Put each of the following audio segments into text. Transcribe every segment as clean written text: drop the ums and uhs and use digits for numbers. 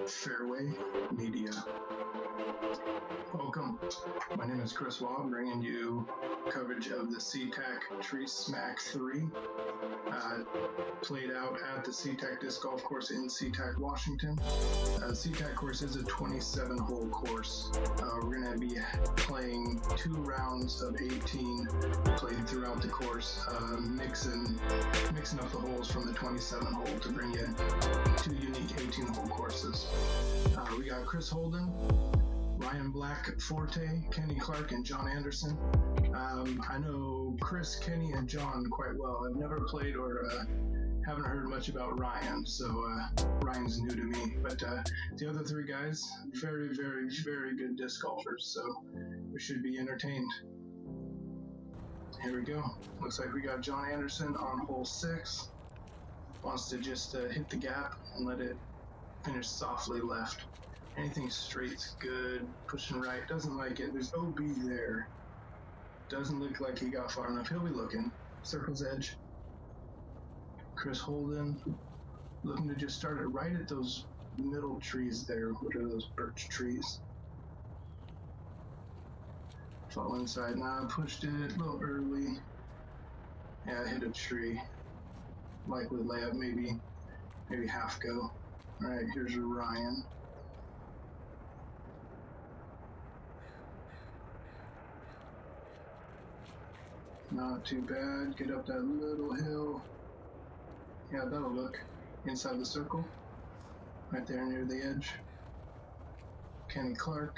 Fairway Media. Welcome. My name is Chris Wall, bringing you coverage of the SeaTac Tree Smack 3. Played out at the SeaTac Disc Golf Course in SeaTac, Washington. The SeaTac course is a 27-hole course. We're going to be playing 2 rounds of 18 played throughout the course, mixing up the holes from the 27 hole to bring you 2 unique 18-hole courses. We got Chris Holden, Ryan Black Forte, Kenny Clark, and John Anderson. I know Chris, Kenny, and John quite well. I've never played or haven't heard much about Ryan, so Ryan's new to me. But the other 3 guys, very, very, very good disc golfers, so we should be entertained. Here we go. Looks like we got John Anderson on hole 6. Wants to just hit the gap and let it finish softly left. Anything straight's good. Pushing right. Doesn't like it. There's OB there. Doesn't look like he got far enough. He'll be looking. Circle's edge. Chris Holden looking to just start it right at those middle trees there. What are those birch trees? Fall inside now. Pushed it a little early. Yeah, hit a tree. Likely layup, maybe half go. Alright, here's Ryan. Not too bad. Get up that little hill. Yeah, that'll look. Inside the circle. Right there near the edge. Kenny Clark.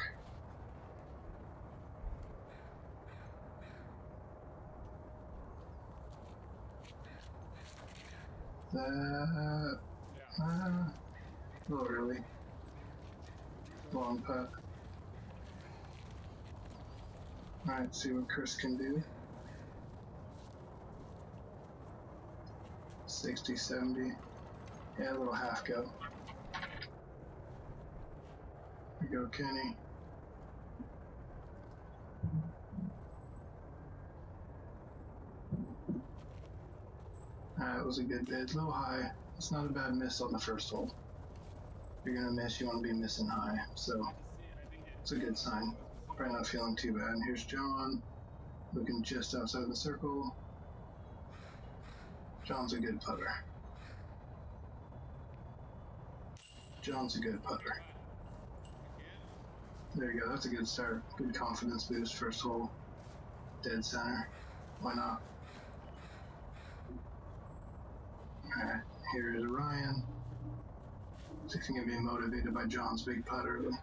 That... a little early. Long putt. Alright, see what Chris can do. 60, 70. Yeah, a little half go. Here we go, Kenny. That was a good bid. A little high. It's not a bad miss on the first hole. If you're gonna miss, you want to be missing high. So it's a good sign. Probably not feeling too bad. And here's John, looking just outside the circle. John's a good putter. John's a good putter. There you go. That's a good start. Good confidence boost. First hole. Dead center. Why not? Alright, here is Ryan. See if he can be motivated by John's big putt early.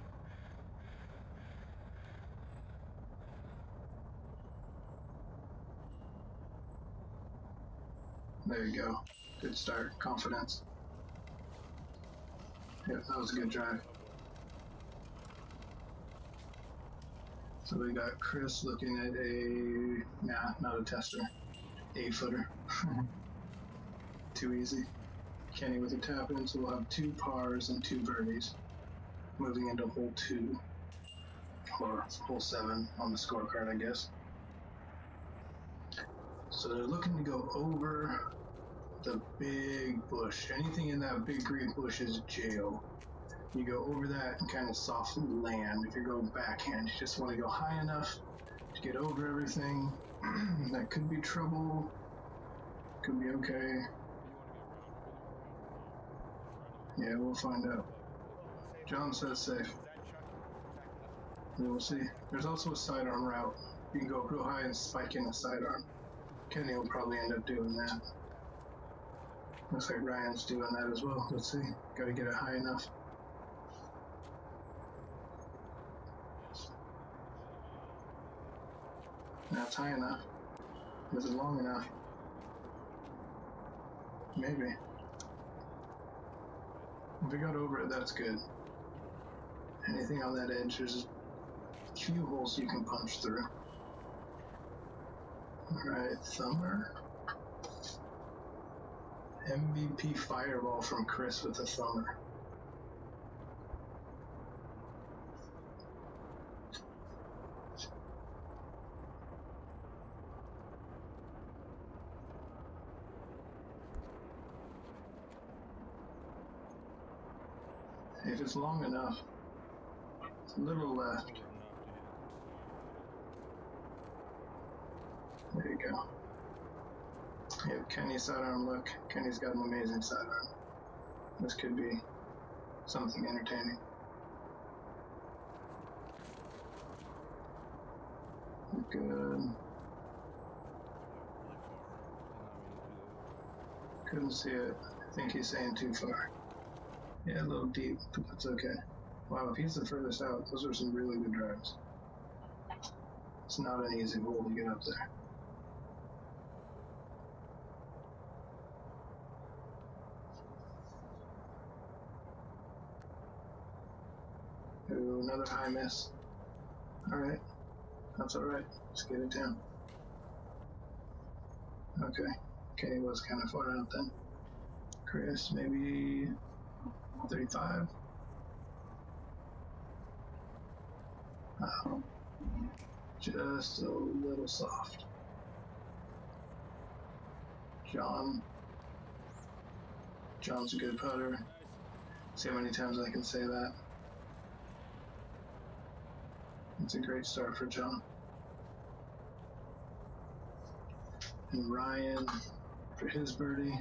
There you go. Good start. Confidence. Yep, that was a good drive. So we got Chris looking at not a tester. 8-footer. Too easy. Kenny with a tap in, so we'll have 2 pars and 2 birdies. Moving into hole 2. Or hole 7 on the scorecard, I guess. So they're looking to go over the big bush. Anything in that big green bush is jail. You go over that and kind of softly land. If you're going backhand, you just want to go high enough to get over everything. That could be trouble. Could be okay. Yeah, we'll find out. John says safe. We'll see. There's also a sidearm route. You can go real high and spike in a sidearm. Kenny will probably end up doing that. Looks like Ryan's doing that as well. Let's see. Gotta get it high enough. That's high enough. Is it long enough? Maybe. If we got over it, that's good. Anything on that edge, there's a few holes you can punch through. Alright, thumber. MVP fireball from Chris with a thumber. If it's long enough, a little left. There you go. Yeah, Kenny's sidearm look. Kenny's got an amazing sidearm. This could be something entertaining. Good. Couldn't see it. I think he's saying too far. Yeah, a little deep, but that's okay. Wow, if he's the furthest out, those are some really good drives. It's not an easy hole to get up there. Ooh, another high miss. Alright, that's alright. Just get it down. Okay, Kenny was kind of far out then. Chris, maybe 35? Wow. Just a little soft. John's a good putter. See how many times I can say that. It's a great start for John. And Ryan for his birdie.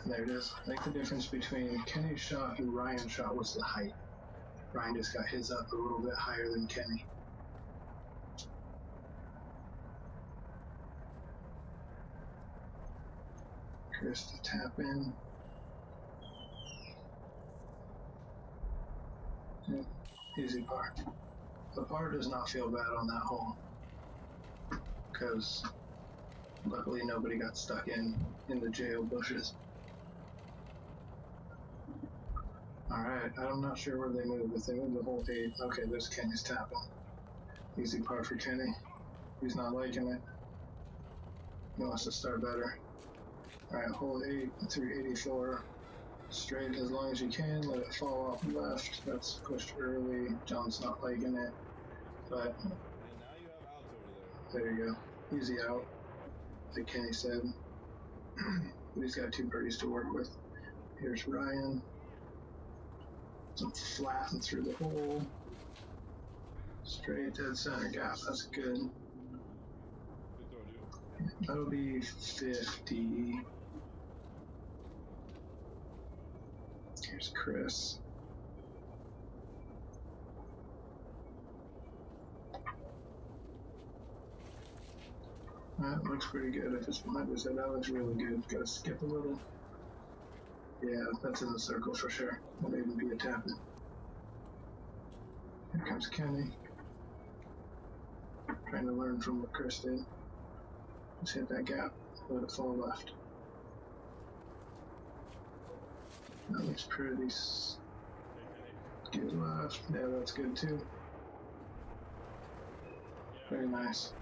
There it is. I think the difference between Kenny's shot and Ryan's shot was the height. Ryan just got his up a little bit higher than Kenny. Chris to tap in. Yeah, easy par. The par does not feel bad on that hole because luckily nobody got stuck in the jail bushes. Alright, I'm not sure where they moved, but they moved the whole 8. Okay, there's Kenny's tapping. Easy par for Kenny. He's not liking it. He wants to start better. Alright, hole 8 through 84. Straight as long as you can, let it fall off left. That's pushed early. John's not liking it. But there you go. Easy out, like Kenny said. But he's got 2 birdies to work with. Here's Ryan. Some flat and through the hole. Straight dead center gap. That's good. That'll be 50. Here's Chris. That looks pretty good. If it's behind his head, that looks really good. Gotta skip a little. Yeah, that's in the circle for sure. That may even be a tap in. Here comes Kenny. Trying to learn from what Chris did. Just hit that gap, let it fall left. That looks pretty good left. Yeah, that's good too. Very nice.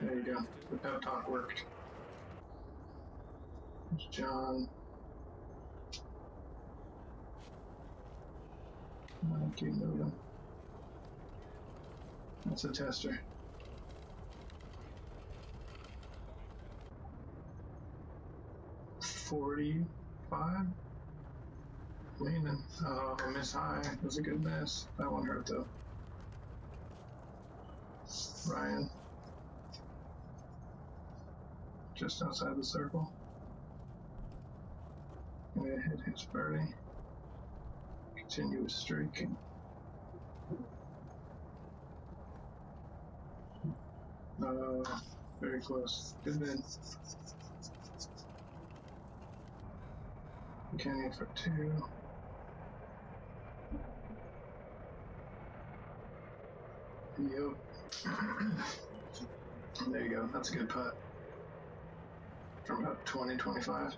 There you go. The pep talk worked. There's John. Keep moving. That's a tester. $45? Leaning. Oh, miss high. That was a good miss. That one hurt though. Ryan. Just outside the circle. Gonna hit his birdie. Continuous streak. Very close. Good bid. Kenny for 2. Yep. There you go. That's a good putt. From about 20, 25.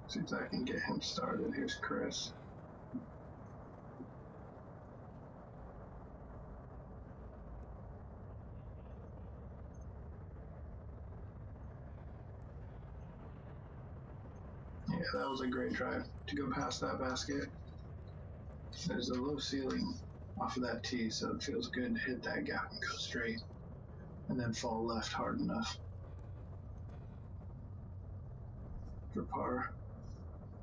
See if I can get him started. Here's Chris. Yeah, that was a great drive to go past that basket. There's a low ceiling off of that tee, so it feels good to hit that gap and go straight, and then fall left hard enough for par.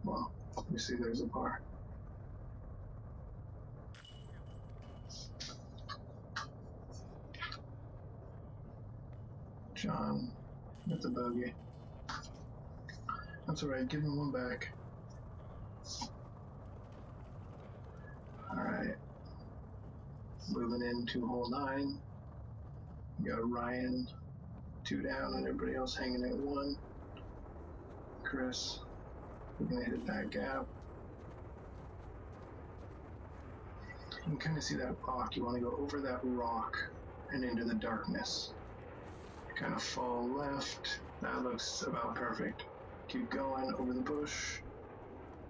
Well, you see there's a par. John with the bogey. That's alright, give him one back. Alright. Moving into hole 9. You got Ryan 2 down and everybody else hanging at 1. Chris, we're gonna hit that gap. You can kind of see that rock. You want to go over that rock and into the darkness. Kind of fall left. That looks about perfect. Keep going over the bush.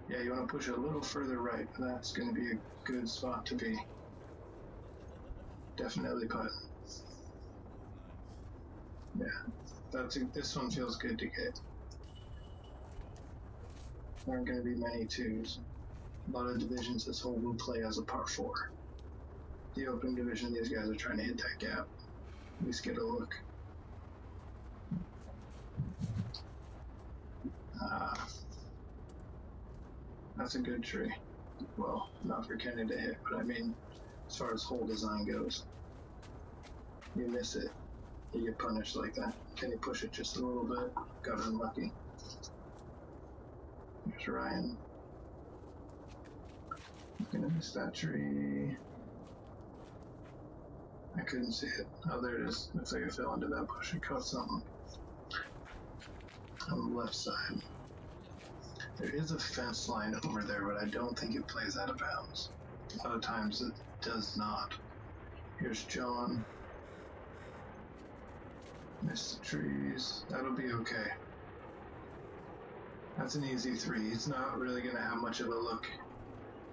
Yeah, you want to push it a little further right. That's going to be a good spot to be. Definitely putt. Yeah, this one feels good to get. There aren't going to be many twos. A lot of divisions this hole will play as a par 4. The open division, these guys are trying to hit that gap. At least get a look. That's a good tree. Well, not for Kenny to hit, but I mean, as far as hole design goes. You miss it, you get punished like that. Kenny push it just a little bit, got unlucky. There's Ryan. Gonna miss that tree. I couldn't see it. Oh, there it is. Looks like it fell into that bush. It caught something on the left side. There is a fence line over there, but I don't think it plays out of bounds. A lot of times it does not. Here's John. Missed the trees. That'll be okay. That's an easy 3. He's not really going to have much of a look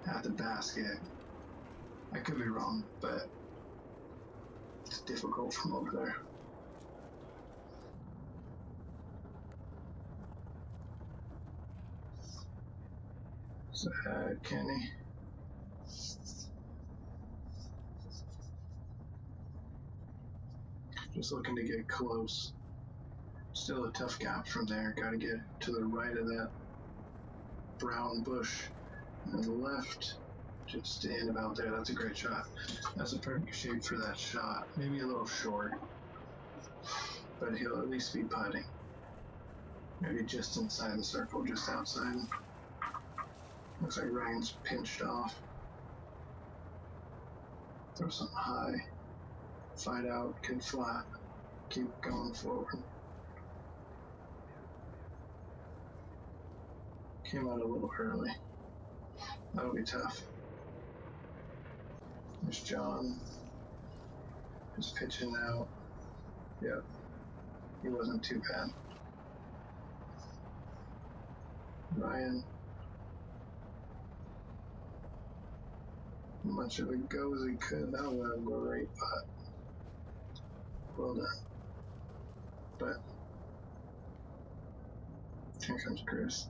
at the basket. I could be wrong, but it's difficult from over there. So, Kenny. Just looking to get close. Still a tough gap from there. Got to get to the right of that brown bush. And the left, just in about there. That's a great shot. That's a perfect shape for that shot. Maybe a little short, but he'll at least be putting. Maybe just inside the circle, just outside. Looks like Ryan's pinched off. Throw something high. Fight out, get flat. Keep going forward. Came out a little early. That'll be tough. There's John. Just pitching out. Yep. He wasn't too bad. Ryan. Much of it go as he could. That was a great putt. Well done. But here comes Chris.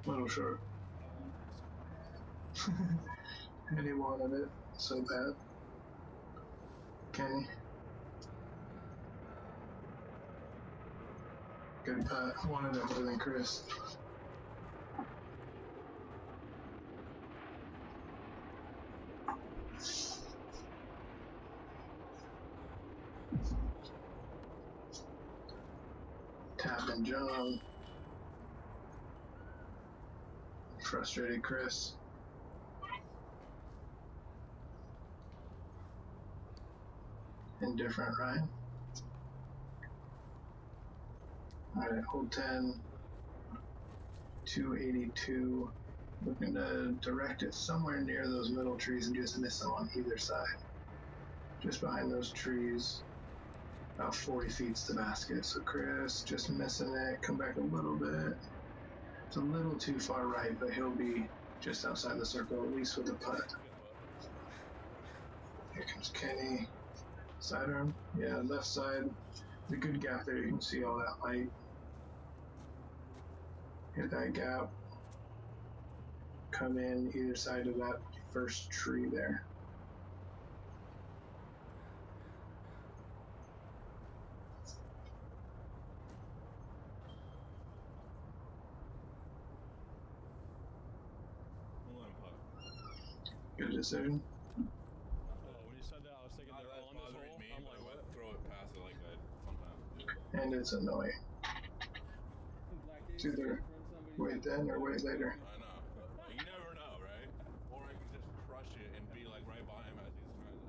Little short. And he wanted it so bad. Kenny. Good putt. Wanted it more than Chris. Tapping John. Frustrated Chris. Indifferent Ryan. Alright, hole 10. 282. Looking to direct it somewhere near those middle trees and just miss them on either side. Just behind those trees. About 40 feet to the basket. So Chris just missing it. Come back a little bit. It's a little too far right, but he'll be just outside the circle, at least with the putt. Here comes Kenny. Sidearm. Yeah, left side. The good gap there. You can see all that light. Hit that gap. Come in either side of that first tree there. Good decision. Oh, when you said that, I was thinking they're on this hole. Me, I'm like, what? Throw it past it like that sometimes. And it's annoying. It's either wait then or wait later. I know. You never know, right? Or I can just crush it and be like right behind him as he's trying to.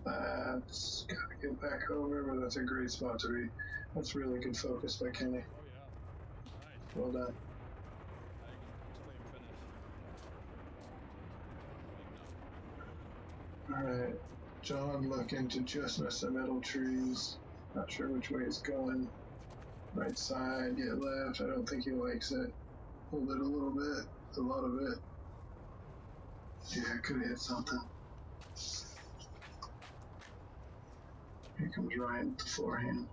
That's gotta get back over, but that's a great spot to be. That's really good focus by Kenny. Oh, yeah. Nice. Well done. Alright, John looking to just miss the middle trees. Not sure which way it's going. Right side, get left. I don't think he likes it. Hold it a little bit, a lot of it. Yeah, could have hit something. Here comes Ryan with the forehand.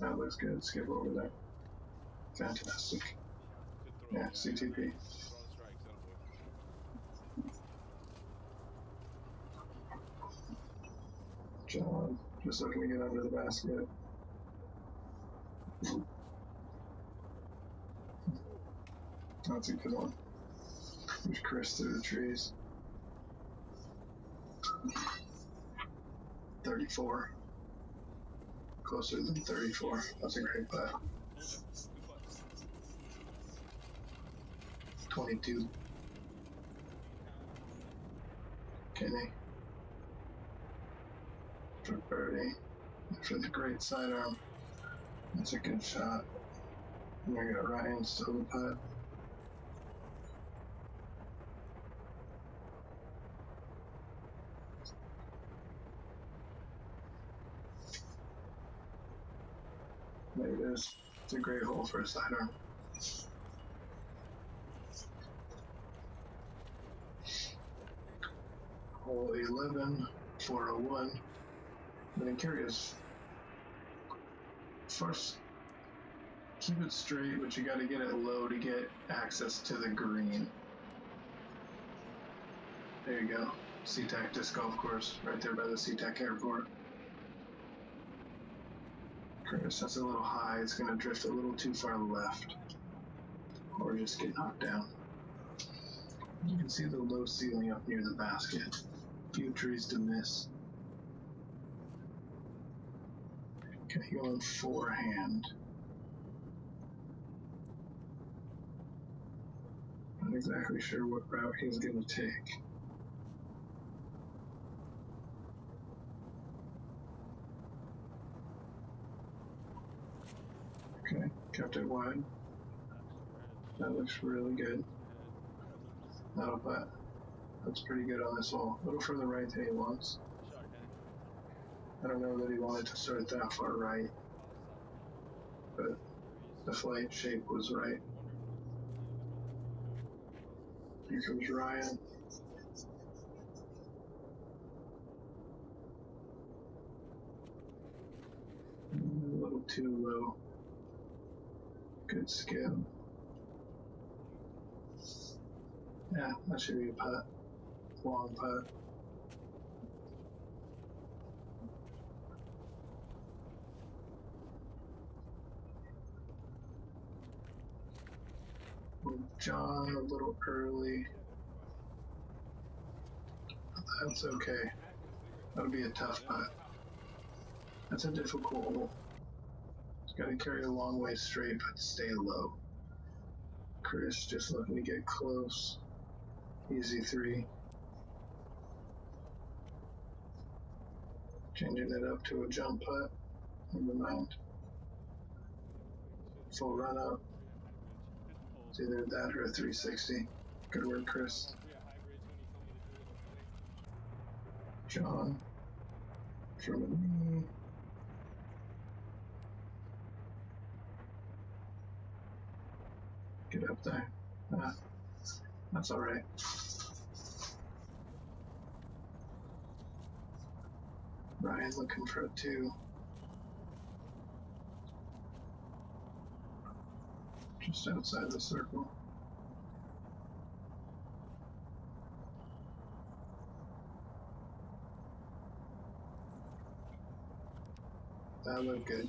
That looks good. Skip over there. Fantastic. Yeah, CTP. John, just looking to get under the basket. That's a good one. There's Chris through the trees. 34. Closer than 34. That's a great putt. 22. Kenny. For birdie. For the great sidearm. That's a good shot. And I got Ryan still the putt. There it is. It's a great hole for a sidearm. Hole 11, 401. But I'm curious. First, keep it straight, but you got to get it low to get access to the green. There you go. SeaTac Disc Golf Course, right there by the SeaTac Airport. Chris, that's a little high. It's going to drift a little too far left. Or just get knocked down. You can see the low ceiling up near the basket. Few trees to miss. Okay, going forehand. Not exactly sure what route he's going to take. Okay, kept it wide. That looks really good. That'll putt. That's pretty good on this hole. A little further right than he wants. I don't know that he wanted to start that far right, but the flight shape was right. Here comes Ryan. A little too low. Good skip. Yeah, that should be a putt. Long putt. John a little early. That's okay. That'll be a tough putt. That's a difficult hole. Got to carry a long way straight, but stay low. Chris just looking to get close. Easy 3. Changing it up to a jump putt. Never mind. Full run up. It's either that or a 360. Good work, Chris. John. Germany. Get up there. That's alright. Ryan looking for a 2. Just outside the circle. That looked good.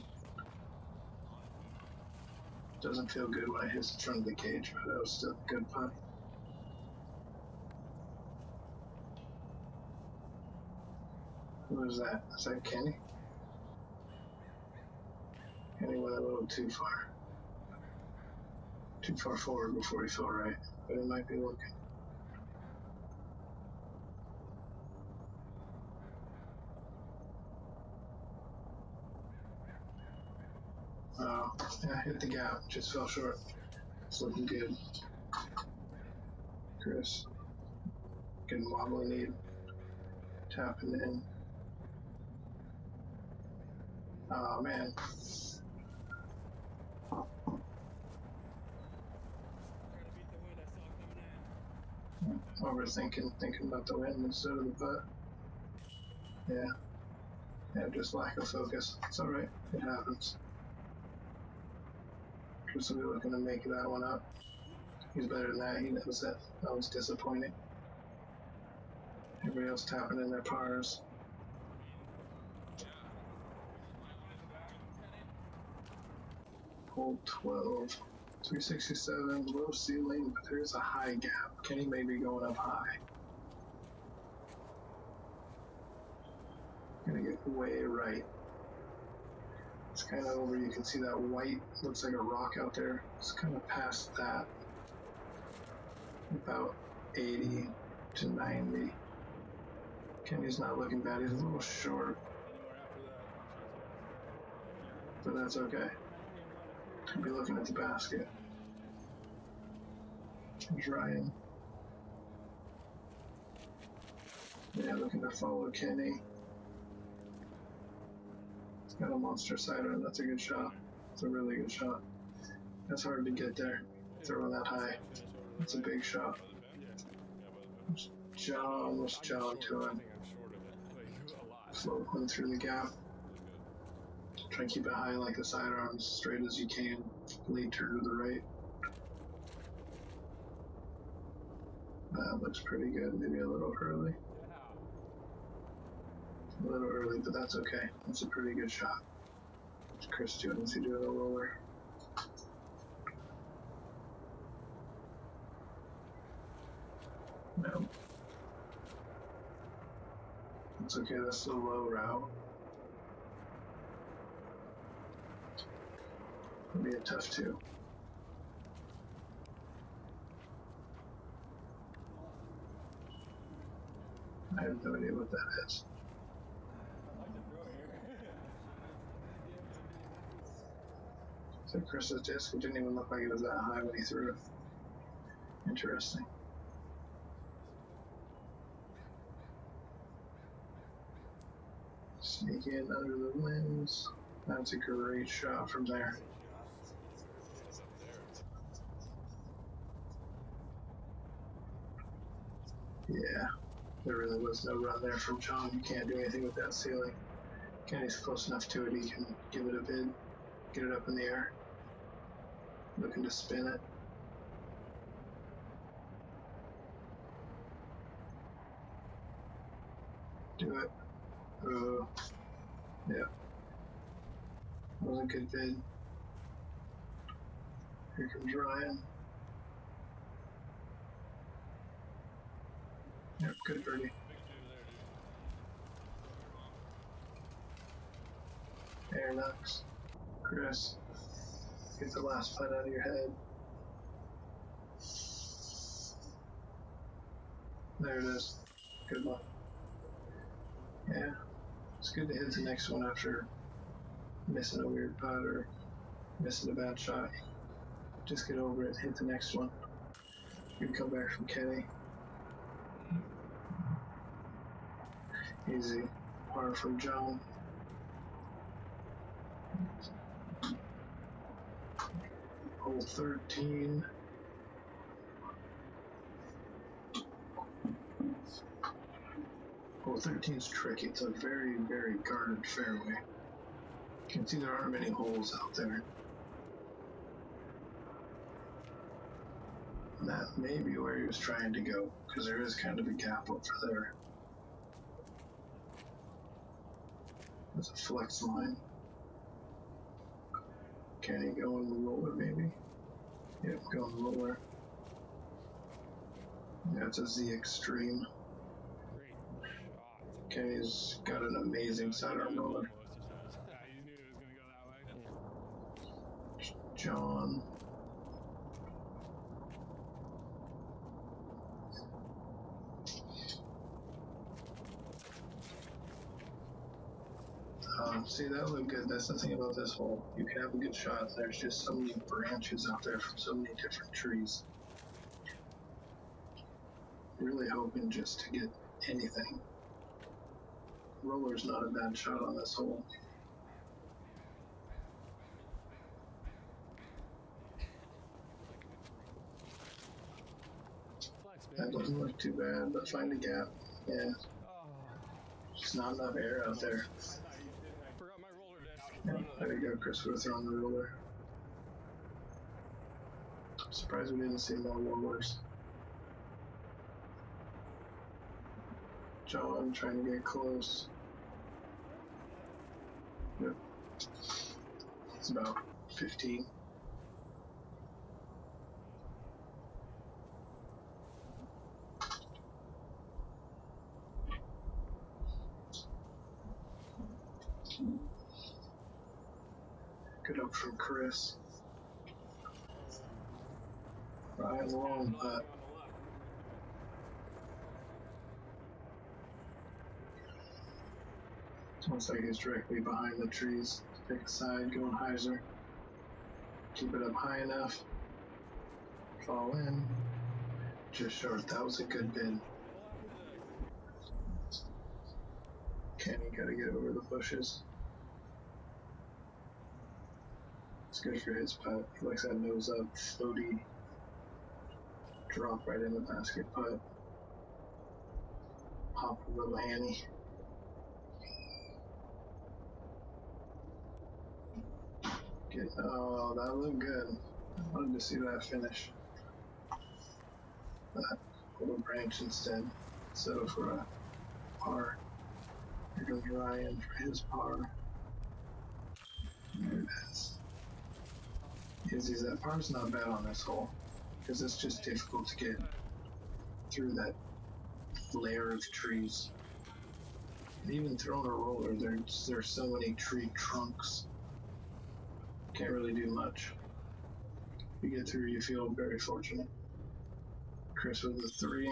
Doesn't feel good when I hit in front of the cage, but that was still a good putt. Who is that? Is that Kenny? Kenny went a little too far. Too far forward before he fell right, but he might be looking. Oh, yeah, hit the gap, just fell short. It's looking good. Chris, getting wobbly knee, tapping in. Oh man. Overthinking, thinking about the wind instead of the putt. Yeah, just lack of focus. It's alright, it happens. Chris will be looking to make that one up. He's better than that, he knows that. That was disappointing. Everybody else tapping in their pars. Hole 12. 367, low ceiling, but there's a high gap. Kenny may be going up high. Gonna get way right. It's kind of over, you can see that white, looks like a rock out there. It's kind of past that. About 80 to 90. Kenny's not looking bad, he's a little short. But that's okay. Could be looking at the basket. There's Ryan. Yeah, looking to follow Kenny. He's got a monster sidearm. That's a good shot. It's a really good shot. That's hard to get there. Throwing that high. That's a big shot. What's John doing? Floating through the gap. Try and keep it high like the sidearms, straight as you can. Lead turn to the right. That looks pretty good. Maybe a little early. A little early, but that's okay. That's a pretty good shot. What's Chris doing? Is he doing a roller? No. It's okay. That's the low route. It'll be a tough 2. I have no idea what that is. So Chris's disc, it didn't even look like it was that high when he threw it. Interesting. Sneak in under the lens. That's a great shot from there. Yeah, there really was no run there from John. You can't do anything with that ceiling. Kenny's close enough to it, he can give it a bid, get it up in the air. Looking to spin it. Do it. Oh, yeah. That was a good bid. Here comes Ryan. Yep, good birdie. Air knocks. Chris, get the last putt out of your head. There it is. Good luck. Yeah, it's good to hit the next one after missing a weird putt or missing a bad shot. Just get over it, hit the next one. Good comeback from Kenny. Easy par from John. Hole 13. Hole 13 is tricky. It's a very, very guarded fairway. You can see there aren't many holes out there. And that may be where he was trying to go, because there is kind of a gap over there. There's a flex line. Can he go in the roller, maybe? Yep, go in the roller. Yeah, it's a Z Extreme. Great shot. Kenny's got an amazing sidearm roller. Yeah, you knew it was going to go that way. John. See, that looked good. That's the thing about this hole. You can have a good shot. There's just so many branches out there from so many different trees. Really hoping just to get anything. Roller's not a bad shot on this hole. That doesn't look too bad, but find a gap. Yeah. Just not enough air out there. I forgot my roller disc. Yeah, there you go, Chris Worth on the roller. I'm surprised we didn't see more rollers. John trying to get close. Yep. It's about 15. Good up from Chris. Ryan long putt. Looks like he's directly behind the trees. Pick a side, going hyzer. Keep it up high enough. Fall in. Just short. That was a good bid. Kenny gotta get over the bushes. It's good for his putt. He likes that nose up, floaty, drop right in the basket putt. Hop a little handy. Oh, that looked good. I wanted to see that finish. That little branch instead. So for a par. Here goes Ryan for his par. There it is. Izzy's that par's not bad on this hole. Because it's just difficult to get through that layer of trees. And even throwing a roller, there's so many tree trunks. Can't really do much. You get through, you feel very fortunate. Chris with a 3.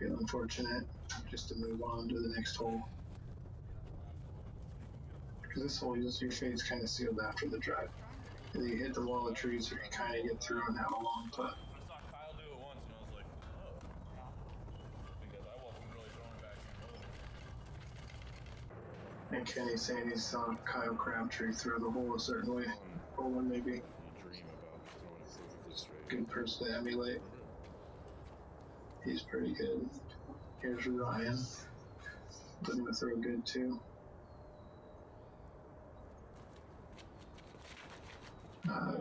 Feeling fortunate just to move on to the next hole. Because this hole, your fade's kind of sealed after the drive. Either you hit the wall of trees or you kind of get through and have a long putt. I saw Kyle do it once and I was like, oh. Because I wasn't really throwing back in. And Kenny's saying he saw Kyle Crabtree throw the hole a certain way. Bowling maybe. You dream about throwing it perfectly straight. Good person to emulate. He's pretty good. Here's Ryan. Looking to throw good too.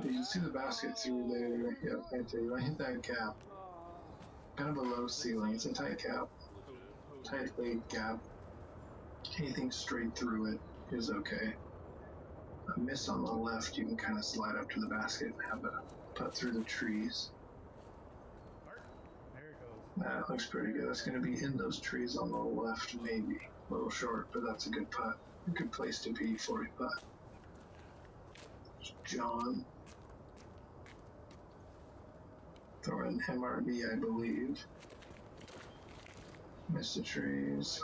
You can see the basket through there. Yep, right there. You want to hit that gap. Kind of a low ceiling. It's a tight gap. Tight laid gap. Anything straight through it is okay. A miss on the left, you can kind of slide up to the basket and have a putt through the trees. There it goes. That looks pretty good. That's going to be in those trees on the left, maybe. A little short, but that's a good putt. A good place to be for a putt. John. Throwing MRB, I believe. Missed the trees.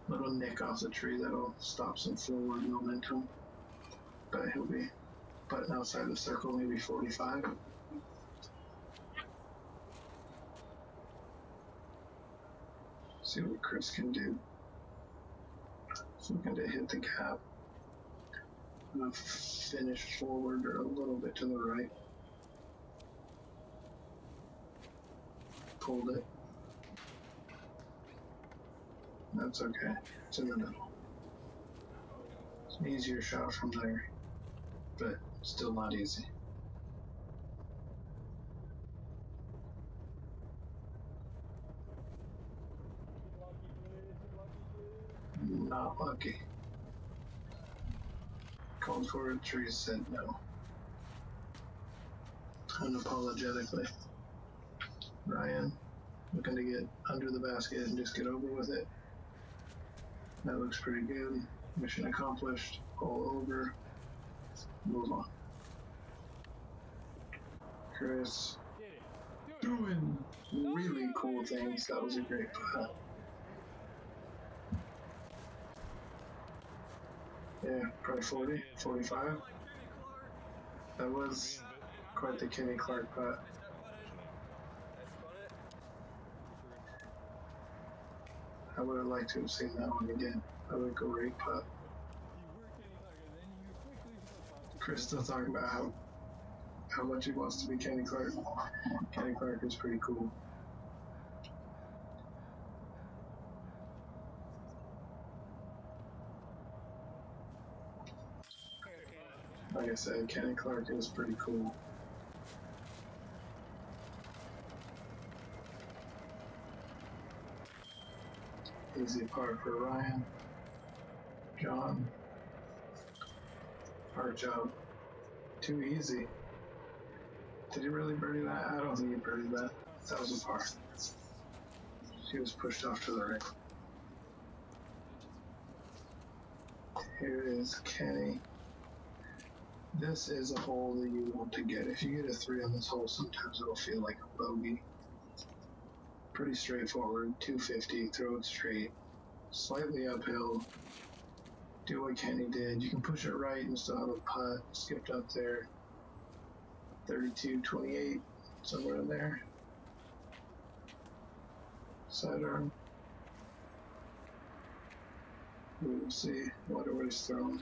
Little nick off the tree that'll stop some forward momentum. But he'll be putting outside the circle, maybe 45. See what Chris can do. He's looking to hit the gap. I'm gonna finish forward or a little bit to the right. Pulled it. That's okay. It's in the middle. It's an easier shot from there, but still not easy. Not lucky. Called for a tree, said no. Unapologetically. Ryan, looking to get under the basket and just get over with it. That looks pretty good. Mission accomplished. All over. Move on. Chris doing really cool things. That was a great putt. Yeah, probably 40, 45. That was quite the Kenny Clark putt. I would have liked to have seen that one again. That was a great putt. Chris still talking about how much he wants to be Kenny Clark. Kenny Clark is pretty cool. Like I said, Kenny Clark is pretty cool. Easy par for Ryan. John. Hard job. Too easy. Did he really birdie that? I don't think he birdied that. That was a par. He was pushed off to the right. Here is Kenny. This is a hole that you want to get. If you get a 3 on this hole, sometimes it'll feel like a bogey. Pretty straightforward. 250, throw it straight. Slightly uphill. Do what Kenny did. You can push it right and still have a putt. Skipped up there. 32, 28, somewhere in there. Sidearm. We'll see what he's throwing.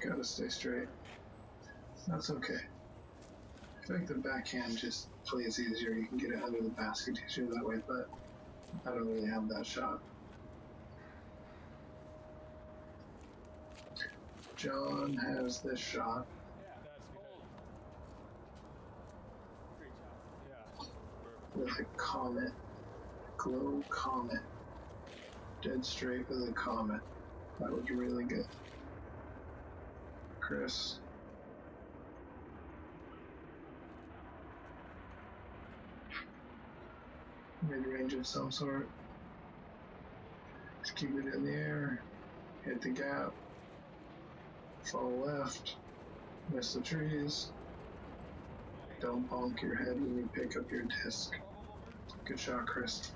Gotta stay straight. That's okay. I feel like the backhand just plays easier. You can get it under the basket easier that way, but I don't really have that shot. John has this shot. With a comet. Glow comet. Dead straight with a comet. That was really good. Chris. Mid-range of some sort. Just keep it in the air. Hit the gap. Fall left. Miss the trees. Don't bonk your head when you pick up your disc. Good shot, Chris.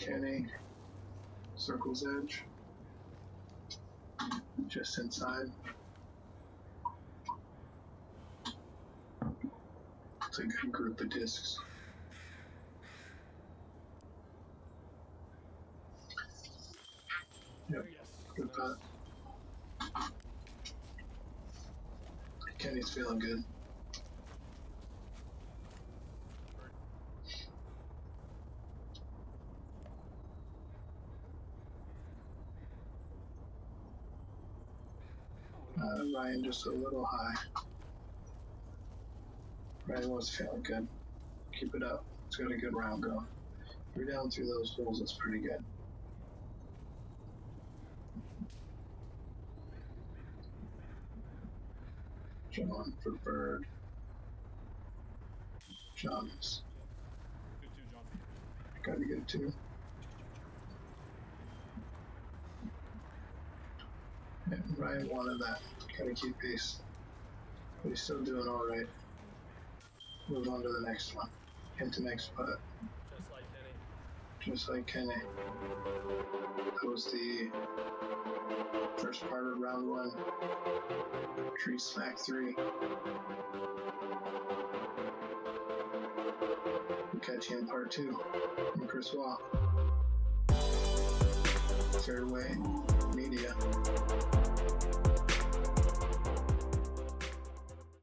Kenny. Circle's edge. Just inside. It's a good group of discs. Yep, good putt. Kenny's feeling good. Ryan just a little high. Ryan was feeling good. Keep it up. It's got a good round going. If you're down through those holes, it's pretty good. John for bird. John's. Good too, John. Gotta get 2. Yeah, Ryan wanted that. Gotta keep pace. But he's still doing alright. Move on to the next one. Into next putt. Just like Kenny. That was the first part of round 1. Tree smack 3. catch you in part 2. I'm Chris Waugh. Fairway Media.